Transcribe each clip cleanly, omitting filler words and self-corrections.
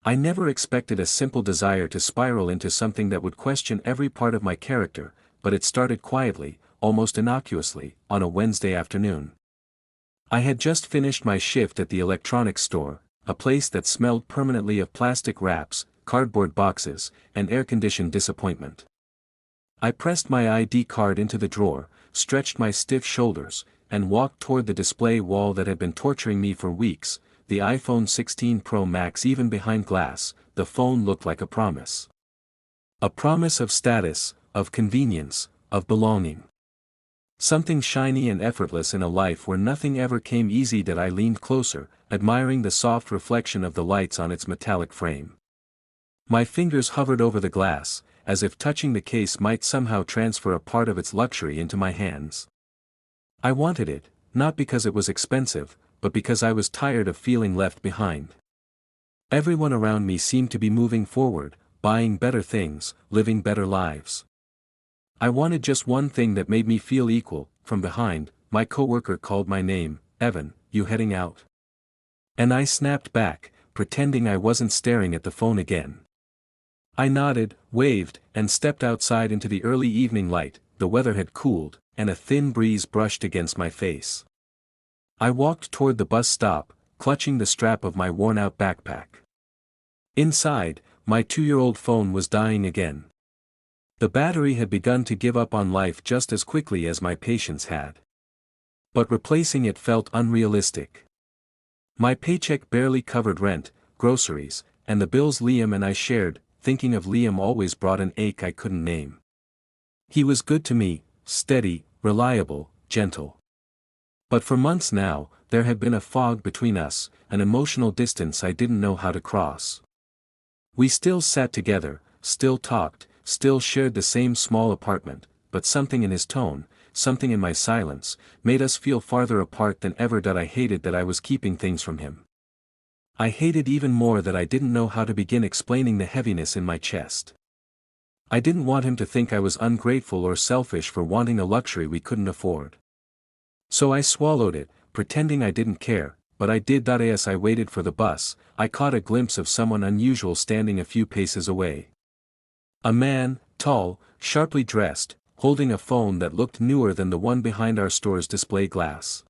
I never expected a simple desire to spiral into something that would question every part of my character, but it started quietly, almost innocuously, on a Wednesday afternoon. I had just finished my shift at the electronics store, a place that smelled permanently of plastic wraps, cardboard boxes, and air-conditioned disappointment. I pressed my ID card into the drawer, stretched my stiff shoulders, and walked toward the display wall that had been torturing me for weeks. The iPhone 16 Pro Max. Even behind glass, the phone looked like a promise. A promise of status, of convenience, of belonging. Something shiny and effortless in a life where nothing ever came easy. That I leaned closer, admiring the soft reflection of the lights on its metallic frame. My fingers hovered over the glass, as if touching the case might somehow transfer a part of its luxury into my hands. I wanted it, not because it was expensive, but because I was tired of feeling left behind. Everyone around me seemed to be moving forward, buying better things, living better lives. I wanted just one thing that made me feel equal. From behind, my coworker called my name. "Evan, you heading out?" And I snapped back, pretending I wasn't staring at the phone again. I nodded, waved, and stepped outside into the early evening light. The weather had cooled, and a thin breeze brushed against my face. I walked toward the bus stop, clutching the strap of my worn-out backpack. Inside, my 2-year-old phone was dying again. The battery had begun to give up on life just as quickly as my patience had. But replacing it felt unrealistic. My paycheck barely covered rent, groceries, and the bills Liam and I shared. Thinking of Liam always brought an ache I couldn't name. He was good to me, steady, reliable, gentle. But for months now, there had been a fog between us, an emotional distance I didn't know how to cross. We still sat together, still talked, still shared the same small apartment, but something in his tone, something in my silence, made us feel farther apart than ever. That I hated that I was keeping things from him. I hated even more that I didn't know how to begin explaining the heaviness in my chest. I didn't want him to think I was ungrateful or selfish for wanting a luxury we couldn't afford. So I swallowed it, pretending I didn't care, but I did. As I waited for the bus, I caught a glimpse of someone unusual standing a few paces away. A man, tall, sharply dressed, holding a phone that looked newer than the one behind our store's display glass.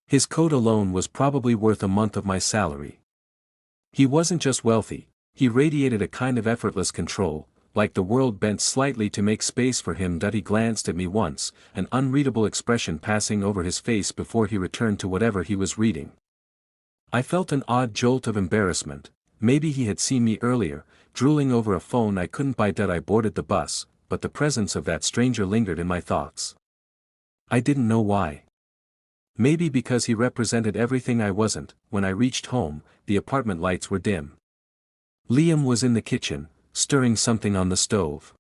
His coat alone was probably worth a month of my salary. He wasn't just wealthy, he radiated a kind of effortless control, like the world bent slightly to make space for him. He glanced at me once, an unreadable expression passing over his face before he returned to whatever he was reading. I felt an odd jolt of embarrassment. Maybe he had seen me earlier, drooling over a phone I couldn't buy. I boarded the bus, but the presence of that stranger lingered in my thoughts. I didn't know why. Maybe because he represented everything I wasn't. When I reached home, the apartment lights were dim. Liam was in the kitchen, stirring something on the stove.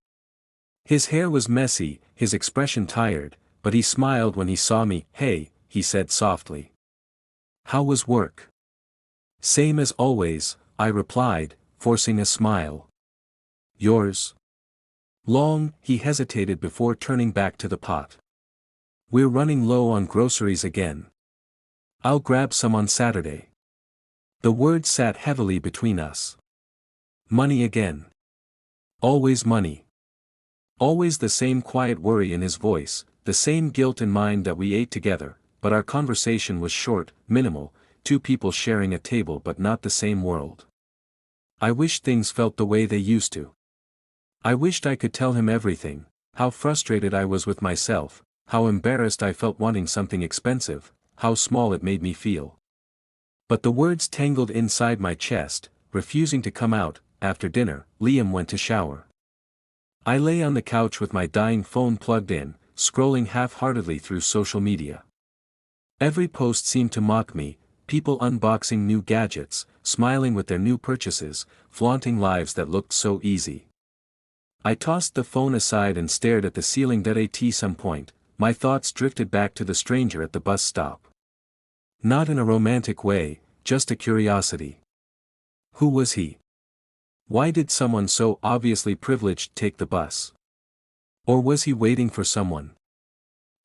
His hair was messy, his expression tired, but he smiled when he saw me. "Hey," he said softly. "How was work?" "Same as always," I replied, forcing a smile. "Yours?" "Long," he hesitated before turning back to the pot. "We're running low on groceries again. I'll grab some on Saturday." The words sat heavily between us. Money again. Always money. Always the same quiet worry in his voice, the same guilt in mind that we ate together, but our conversation was short, minimal, two people sharing a table but not the same world. I wished things felt the way they used to. I wished I could tell him everything, how frustrated I was with myself, how embarrassed I felt wanting something expensive, how small it made me feel. But the words tangled inside my chest, refusing to come out. After dinner, Liam went to shower. I lay on the couch with my dying phone plugged in, scrolling half-heartedly through social media. Every post seemed to mock me, people unboxing new gadgets, smiling with their new purchases, flaunting lives that looked so easy. I tossed the phone aside and stared at the ceiling. At some point, my thoughts drifted back to the stranger at the bus stop. Not in a romantic way, just a curiosity. Who was he? Why did someone so obviously privileged take the bus? Or was he waiting for someone?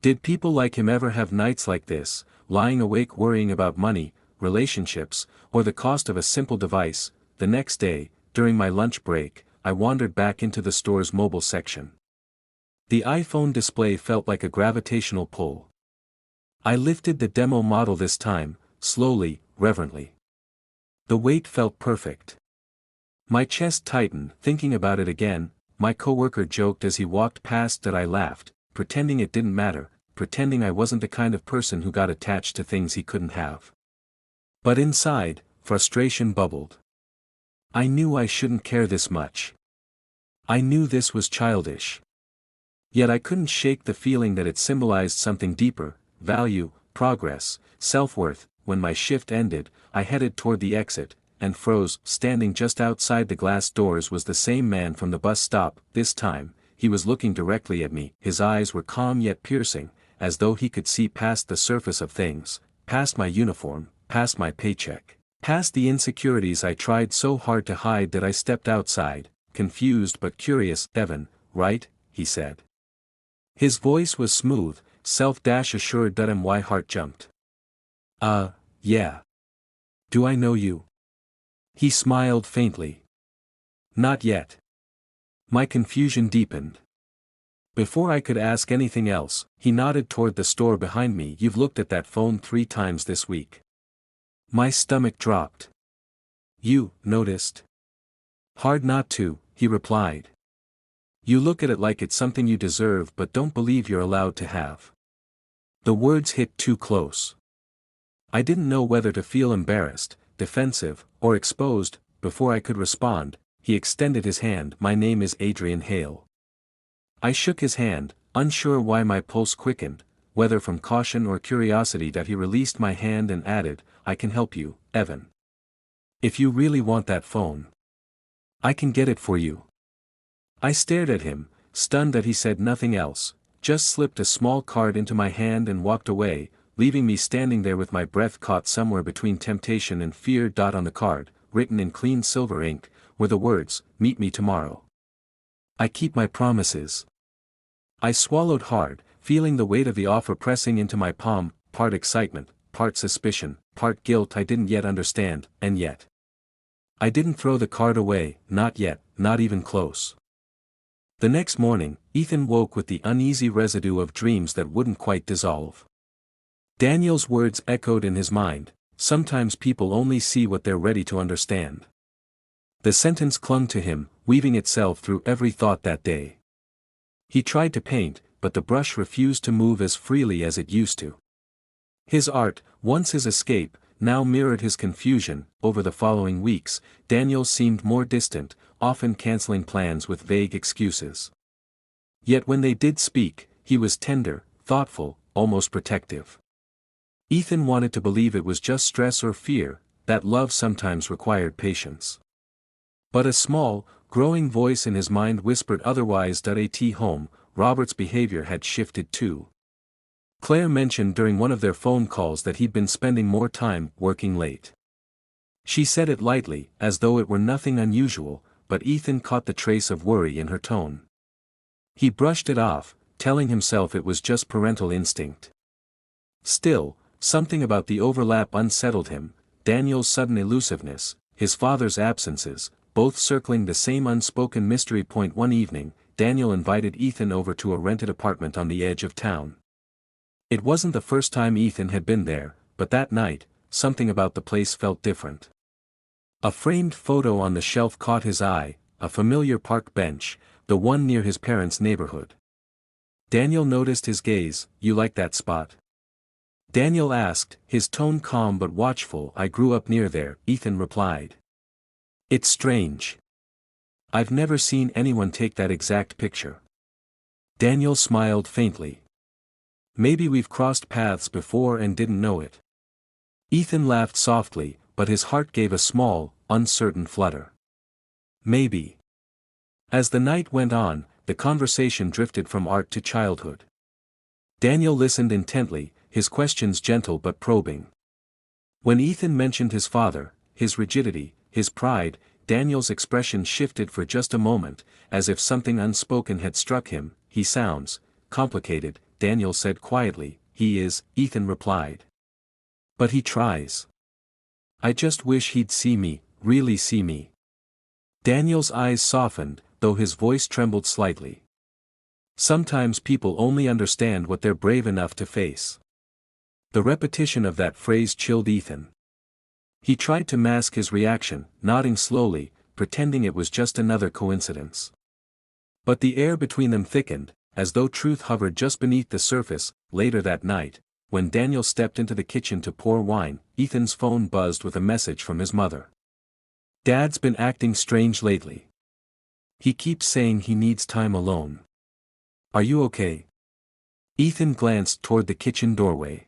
Did people like him ever have nights like this, lying awake worrying about money, relationships, or the cost of a simple device? the next day, during my lunch break, I wandered back into the store's mobile section. The iPhone display felt like a gravitational pull. I lifted the demo model this time, slowly, reverently. The weight felt perfect. My chest tightened, thinking about it again. My coworker joked as he walked past that I laughed, pretending it didn't matter, pretending I wasn't the kind of person who got attached to things he couldn't have. But inside, frustration bubbled. I knew I shouldn't care this much. I knew this was childish. Yet I couldn't shake the feeling that it symbolized something deeper: value, progress, self-worth. When my shift ended, I headed toward the exit, and froze. Standing just outside the glass doors was the same man from the bus stop. This time, he was looking directly at me. His eyes were calm yet piercing, as though he could see past the surface of things, past my uniform, past my paycheck, past the insecurities I tried so hard to hide. That I stepped outside, confused but curious. "Evan, right?" he said. His voice was smooth, self-assured. My heart jumped. Yeah. Do I know you?" He smiled faintly. "Not yet." My confusion deepened. Before I could ask anything else, he nodded toward the store behind me. "You've looked at that phone 3 times this week." My stomach dropped. "You noticed?" "Hard not to," he replied. "You look at it like it's something you deserve but don't believe you're allowed to have." The words hit too close. I didn't know whether to feel embarrassed, defensive, or exposed. Before I could respond, he extended his hand. "My name is Adrian Hale." I shook his hand, unsure why. My pulse quickened, whether from caution or curiosity. That he released my hand and added, "I can help you, Evan. If you really want that phone, I can get it for you." I stared at him, stunned that he said nothing else, just slipped a small card into my hand and walked away, leaving me standing there with my breath caught somewhere between temptation and fear. On the card, written in clean silver ink, were the words, "Meet me tomorrow. I keep my promises." I swallowed hard, feeling the weight of the offer pressing into my palm, part excitement, part suspicion, part guilt I didn't yet understand. And yet, I didn't throw the card away, not yet, not even close. The next morning, Ethan woke with the uneasy residue of dreams that wouldn't quite dissolve. Daniel's words echoed in his mind, "Sometimes people only see what they're ready to understand." The sentence clung to him, weaving itself through every thought that day. He tried to paint, but the brush refused to move as freely as it used to. His art, once his escape, now mirrored his confusion. Over the following weeks, Daniel seemed more distant, often canceling plans with vague excuses. Yet when they did speak, he was tender, thoughtful, almost protective. Ethan wanted to believe it was just stress or fear, that love sometimes required patience. But a small, growing voice in his mind whispered otherwise. At home, Robert's behavior had shifted too. Claire mentioned during one of their phone calls that he'd been spending more time working late. She said it lightly, as though it were nothing unusual, but Ethan caught the trace of worry in her tone. He brushed it off, telling himself it was just parental instinct. Still, something about the overlap unsettled him: Daniel's sudden elusiveness, his father's absences, both circling the same unspoken mystery point. One evening, Daniel invited Ethan over to a rented apartment on the edge of town. It wasn't the first time Ethan had been there, but that night, something about the place felt different. A framed photo on the shelf caught his eye, a familiar park bench, the one near his parents' neighborhood. Daniel noticed his gaze. "You like that spot?" Daniel asked, his tone calm but watchful. "I grew up near there," Ethan replied. "It's strange. I've never seen anyone take that exact picture." Daniel smiled faintly. "Maybe we've crossed paths before and didn't know it." Ethan laughed softly, but his heart gave a small, uncertain flutter. "Maybe." As the night went on, the conversation drifted from art to childhood. Daniel listened intently, his questions gentle but probing. When Ethan mentioned his father, his rigidity, his pride, Daniel's expression shifted for just a moment, as if something unspoken had struck him. "He sounds complicated," Daniel said quietly. "He is," Ethan replied. "But he tries. I just wish he'd see me, really see me." Daniel's eyes softened, though his voice trembled slightly. Sometimes people only understand what they're brave enough to face. The repetition of that phrase chilled Ethan. He tried to mask his reaction, nodding slowly, pretending it was just another coincidence. But the air between them thickened, as though truth hovered just beneath the surface. Later that night, when Daniel stepped into the kitchen to pour wine, Ethan's phone buzzed with a message from his mother. "Dad's been acting strange lately. He keeps saying he needs time alone. Are you okay?" Ethan glanced toward the kitchen doorway.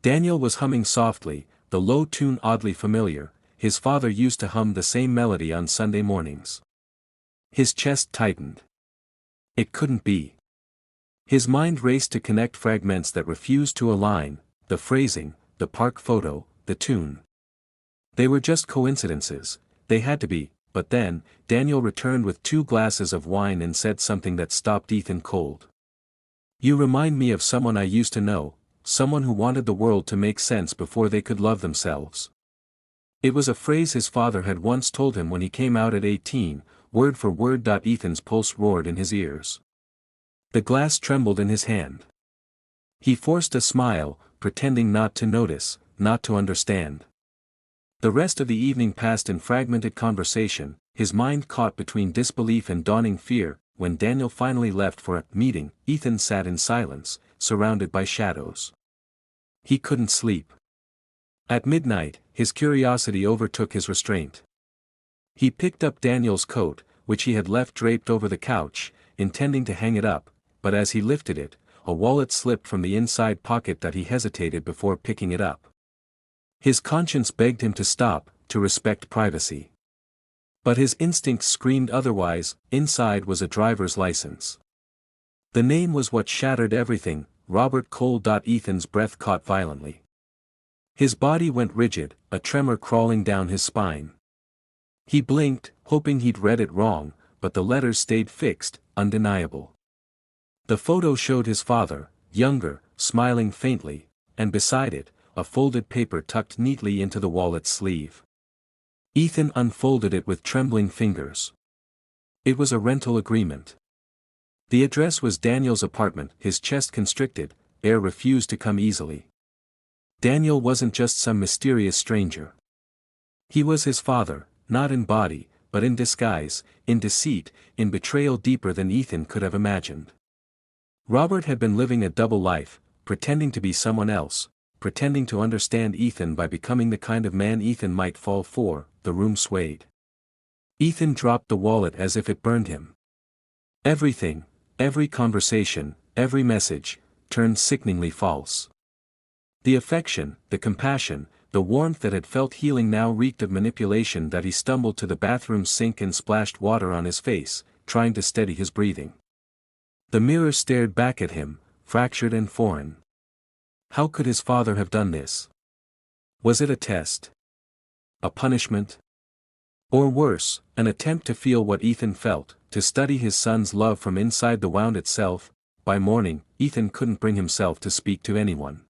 Daniel was humming softly, the low tune oddly familiar. His father used to hum the same melody on Sunday mornings. His chest tightened. It couldn't be. His mind raced to connect fragments that refused to align: the phrasing, the park photo, the tune. They were just coincidences, they had to be. But then, Daniel returned with 2 glasses of wine and said something that stopped Ethan cold. "You remind me of someone I used to know, someone who wanted the world to make sense before they could love themselves." It was a phrase his father had once told him when he came out at 18, word for word. Ethan's pulse roared in his ears. The glass trembled in his hand. He forced a smile, pretending not to notice, not to understand. The rest of the evening passed in fragmented conversation, his mind caught between disbelief and dawning fear. When Daniel finally left for a meeting, Ethan sat in silence, surrounded by shadows. He couldn't sleep. At midnight, his curiosity overtook his restraint. He picked up Daniel's coat, which he had left draped over the couch, intending to hang it up, but as he lifted it, a wallet slipped from the inside pocket. He hesitated before picking it up. His conscience begged him to stop, to respect privacy. But his instincts screamed otherwise. Inside was a driver's license. The name was what shattered everything: Robert Cole. Ethan's breath caught violently. His body went rigid, a tremor crawling down his spine. He blinked, hoping he'd read it wrong, but the letters stayed fixed, undeniable. The photo showed his father, younger, smiling faintly, and beside it, a folded paper tucked neatly into the wallet's sleeve. Ethan unfolded it with trembling fingers. It was a rental agreement. The address was Daniel's apartment. His chest constricted, air refused to come easily. Daniel wasn't just some mysterious stranger. He was his father, not in body, but in disguise, in deceit, in betrayal deeper than Ethan could have imagined. Robert had been living a double life, pretending to be someone else, pretending to understand Ethan by becoming the kind of man Ethan might fall for. The room swayed. Ethan dropped the wallet as if it burned him. Everything, every conversation, every message, turned sickeningly false. The affection, the compassion, the warmth that had felt healing now reeked of manipulation. He stumbled to the bathroom sink and splashed water on his face, trying to steady his breathing. The mirror stared back at him, fractured and foreign. How could his father have done this? Was it a test? A punishment? Or worse, an attempt to feel what Ethan felt, to study his son's love from inside the wound itself? By morning, Ethan couldn't bring himself to speak to anyone.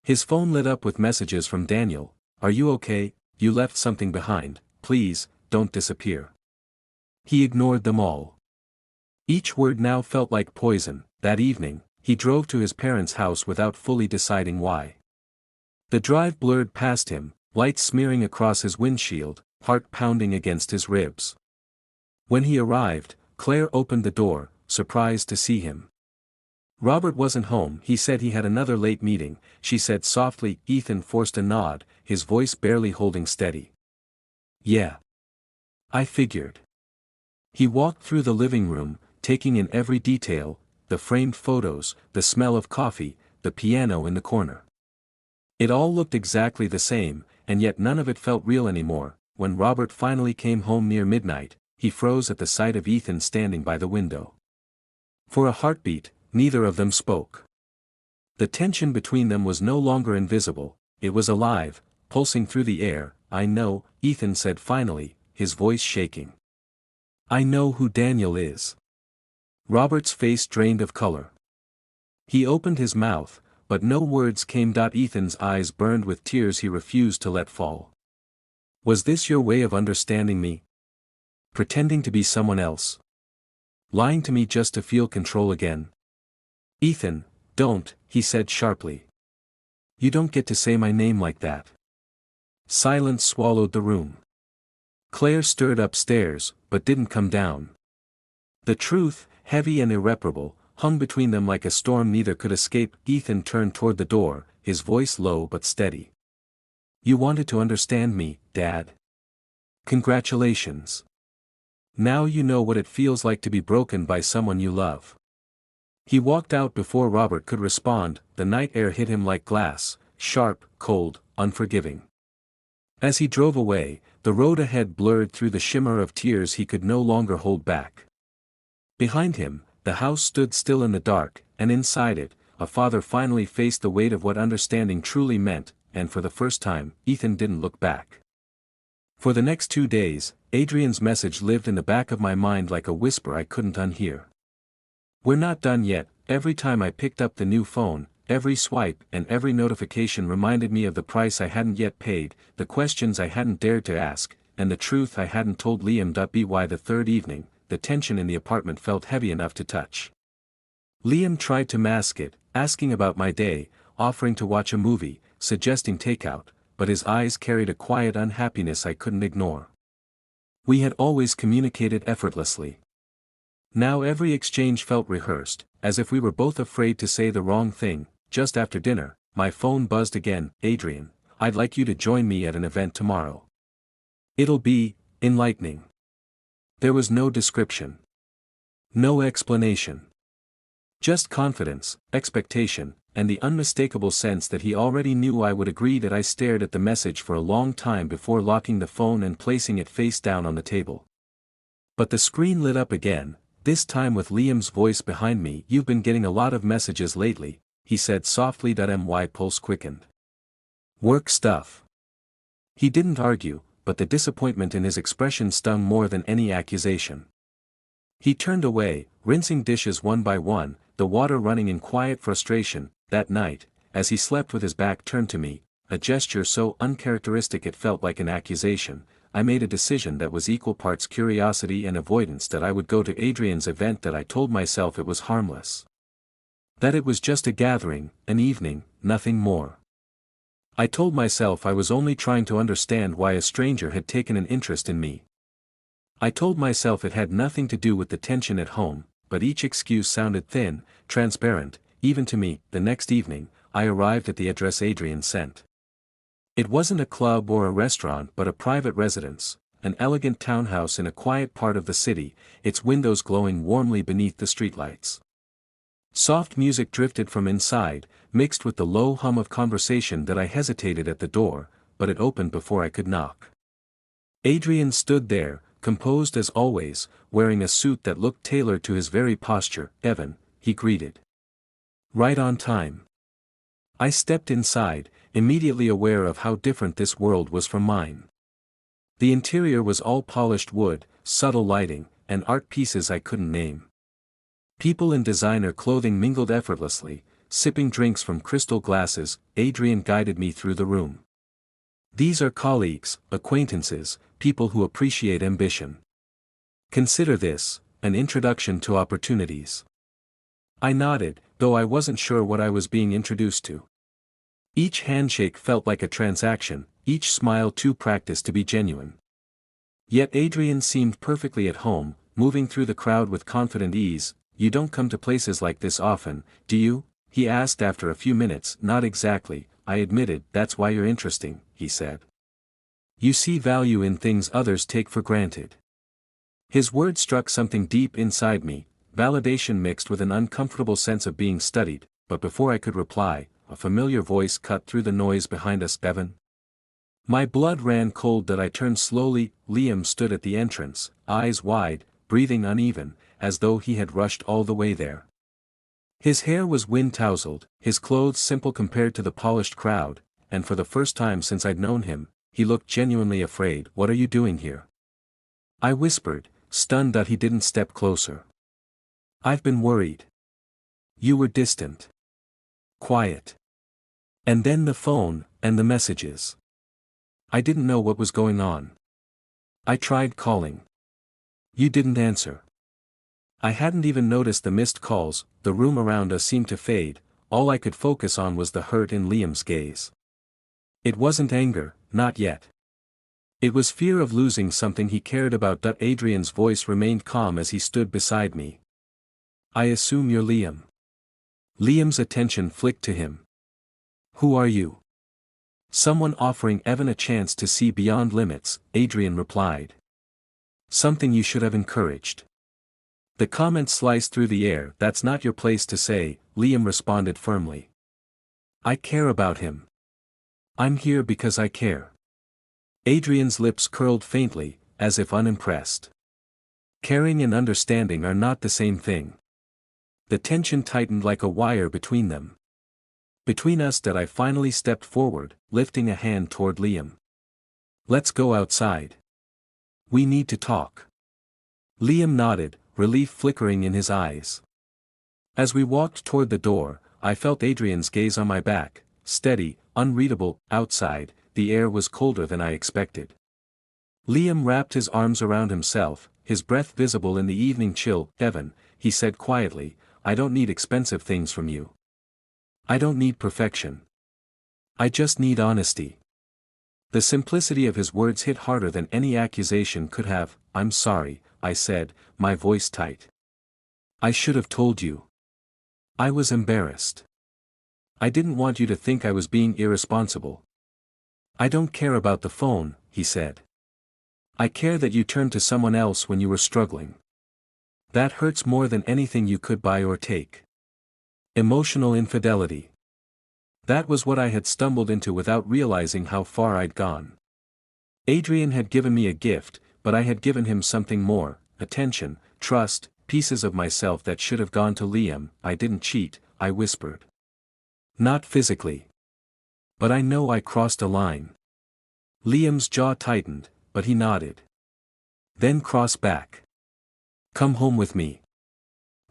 His phone lit up with messages from Daniel. "Are you okay? You left something behind. Please, don't disappear." He ignored them all. Each word now felt like poison. That evening, he drove to his parents' house without fully deciding why. The drive blurred past him, light smearing across his windshield, heart pounding against his ribs. When he arrived, Claire opened the door, surprised to see him. Robert wasn't home. He said he had another late meeting, she said softly. Ethan forced a nod, his voice barely holding steady. "Yeah. I figured." He walked through the living room, taking in every detail: the framed photos, the smell of coffee, the piano in the corner. It all looked exactly the same, and yet none of it felt real anymore. When Robert finally came home near midnight, he froze at the sight of Ethan standing by the window. For a heartbeat, neither of them spoke. The tension between them was no longer invisible, it was alive, pulsing through the air. "I know," Ethan said finally, his voice shaking. "I know who Daniel is." Robert's face drained of color. He opened his mouth, but no words came. Ethan's eyes burned with tears he refused to let fall. "Was this your way of understanding me?" Pretending to be someone else. Lying to me just to feel control again. Ethan, don't, he said sharply. You don't get to say my name like that. Silence swallowed the room. Claire stirred upstairs, but didn't come down. The truth, heavy and irreparable, hung between them like a storm neither could escape. Ethan turned toward the door, his voice low but steady. You wanted to understand me, Dad. Congratulations. Now you know what it feels like to be broken by someone you love. He walked out before Robert could respond. The night air hit him like glass, sharp, cold, unforgiving. As he drove away, the road ahead blurred through the shimmer of tears he could no longer hold back. Behind him, the house stood still in the dark, and inside it, a father finally faced the weight of what understanding truly meant, and for the first time, Ethan didn't look back. For the next 2 days, Adrian's message lived in the back of my mind like a whisper I couldn't unhear. We're not done yet. Every time I picked up the new phone, every swipe and every notification reminded me of the price I hadn't yet paid, the questions I hadn't dared to ask, and the truth I hadn't told Liam. By the third evening, the tension in the apartment felt heavy enough to touch. Liam tried to mask it, asking about my day, offering to watch a movie, suggesting takeout, but his eyes carried a quiet unhappiness I couldn't ignore. We had always communicated effortlessly. Now every exchange felt rehearsed, as if we were both afraid to say the wrong thing. Just after dinner, my phone buzzed again. Adrian, I'd like you to join me at an event tomorrow. It'll be enlightening. There was no description. No explanation. Just confidence, expectation, and the unmistakable sense that he already knew I would agree. That I stared at the message for a long time before locking the phone and placing it face down on the table. But the screen lit up again, this time with Liam's voice behind me. You've been getting a lot of messages lately, he said softly. My pulse quickened. Work stuff. He didn't argue, but the disappointment in his expression stung more than any accusation. He turned away, rinsing dishes one by one, the water running in quiet frustration. That night, as he slept with his back turned to me, a gesture so uncharacteristic it felt like an accusation, I made a decision that was equal parts curiosity and avoidance. That I would go to Adrian's event. That I told myself it was harmless. That it was just a gathering, an evening, nothing more. I told myself I was only trying to understand why a stranger had taken an interest in me. I told myself it had nothing to do with the tension at home, but each excuse sounded thin, transparent, even to me. The next evening, I arrived at the address Adrian sent. It wasn't a club or a restaurant but a private residence, an elegant townhouse in a quiet part of the city, its windows glowing warmly beneath the streetlights. Soft music drifted from inside, mixed with the low hum of conversation. That I hesitated at the door, but it opened before I could knock. Adrian stood there, composed as always, wearing a suit that looked tailored to his very posture. Evan, he greeted. Right on time. I stepped inside, immediately aware of how different this world was from mine. The interior was all polished wood, subtle lighting, and art pieces I couldn't name. People in designer clothing mingled effortlessly, sipping drinks from crystal glasses. Adrian guided me through the room. These are colleagues, acquaintances, people who appreciate ambition. Consider this, an introduction to opportunities. I nodded, though I wasn't sure what I was being introduced to. Each handshake felt like a transaction, each smile too practiced to be genuine. Yet Adrian seemed perfectly at home, moving through the crowd with confident ease. You don't come to places like this often, do you? He asked after a few minutes. Not exactly, I admitted. That's why you're interesting, he said. You see value in things others take for granted. His words struck something deep inside me, validation mixed with an uncomfortable sense of being studied, but before I could reply, a familiar voice cut through the noise behind us. Evan. My blood ran cold. That I turned slowly. Liam stood at the entrance, eyes wide, breathing uneven, as though he had rushed all the way there. His hair was wind-tousled, his clothes simple compared to the polished crowd, and for the first time since I'd known him, he looked genuinely afraid. What are you doing here? I whispered, stunned that he didn't step closer. I've been worried. You were distant. Quiet. And then the phone, and the messages. I didn't know what was going on. I tried calling. You didn't answer. I hadn't even noticed the missed calls, the room around us seemed to fade, all I could focus on was the hurt in Liam's gaze. It wasn't anger, not yet. It was fear of losing something he cared about. Adrian's voice remained calm as he stood beside me. I assume you're Liam. Liam's attention flicked to him. Who are you? Someone offering Evan a chance to see beyond limits, Adrian replied. Something you should have encouraged. The comment sliced through the air. That's not your place to say, Liam responded firmly. I care about him. I'm here because I care. Adrian's lips curled faintly, as if unimpressed. Caring and understanding are not the same thing. The tension tightened like a wire between them. Between us that I finally stepped forward, lifting a hand toward Liam. Let's go outside. We need to talk. Liam nodded, relief flickering in his eyes. As we walked toward the door, I felt Adrian's gaze on my back, steady, unreadable. Outside, the air was colder than I expected. Liam wrapped his arms around himself, his breath visible in the evening chill. Evan, he said quietly, I don't need expensive things from you. I don't need perfection. I just need honesty. The simplicity of his words hit harder than any accusation could have. I'm sorry, I said, my voice tight. I should have told you. I was embarrassed. I didn't want you to think I was being irresponsible. I don't care about the phone, he said. I care that you turned to someone else when you were struggling. That hurts more than anything you could buy or take. Emotional infidelity. That was what I had stumbled into without realizing how far I'd gone. Adrian had given me a gift, but I had given him something more, attention, trust, pieces of myself that should have gone to Liam. I didn't cheat, I whispered. Not physically. But I know I crossed a line. Liam's jaw tightened, but he nodded. Then cross back. Come home with me.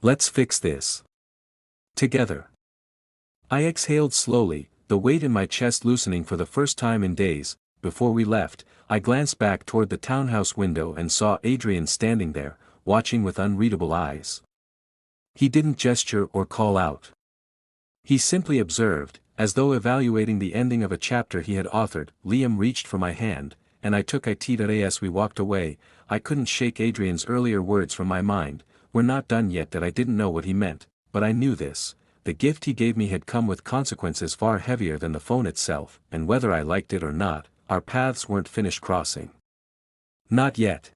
Let's fix this. Together. I exhaled slowly, the weight in my chest loosening for the first time in days. Before we left, I glanced back toward the townhouse window and saw Adrian standing there, watching with unreadable eyes. He didn't gesture or call out. He simply observed, as though evaluating the ending of a chapter he had authored. Liam reached for my hand, and I took it. As we walked away, I couldn't shake Adrian's earlier words from my mind. We're not done yet. That I didn't know what he meant, but I knew this. The gift he gave me had come with consequences far heavier than the phone itself, and whether I liked it or not, our paths weren't finished crossing. Not yet.